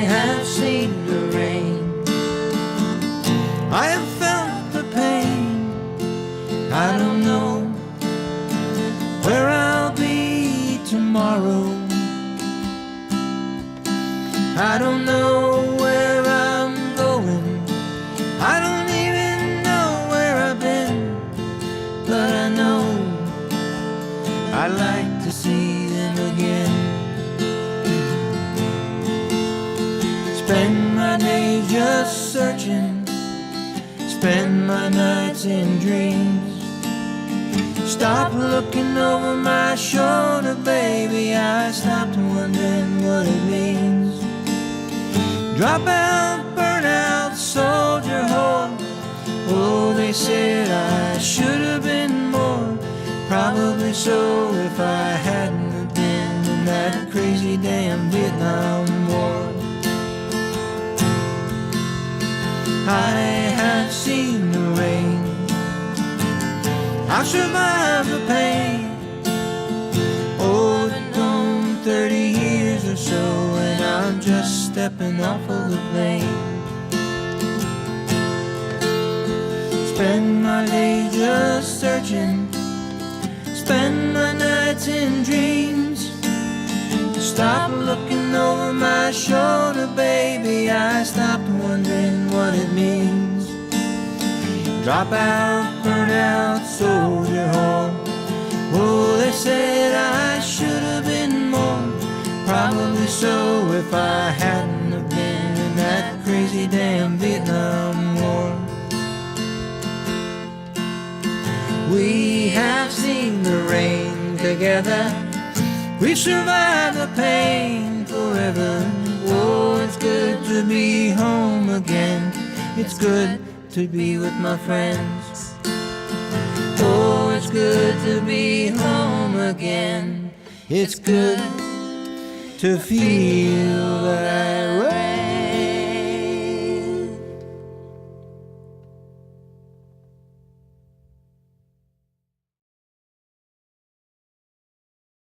have seen the rain, I have felt the pain. I don't know where I'll be tomorrow. I don't know where I'm going. I don't even know where I've been. But I know I'd like to see them again. Spend my days just searching, spend my nights in dreams. Stop looking over my shoulder, baby, I stopped wondering what it means. Drop out, burn out, soldier whore. Oh, they said I should have been more. Probably so if I hadn't have been in that crazy damn Vietnam War. I have seen the rain, I've survived the pain. Oh, been home 30 years or so, and I'm just stepping off of the plane. Spend my days just searching, spend my nights in dreams. Stop looking over my shoulder, baby, I stopped wondering what it means. Drop out, burn out, soldier home. Oh, they said I should have been more. Probably so if I hadn't have been in that crazy damn Vietnam War. We have seen the rain together, we've survived the pain forever. Oh, it's good to be home again. It's good to be with my friends. Oh, it's good to be home again. It's good to feel that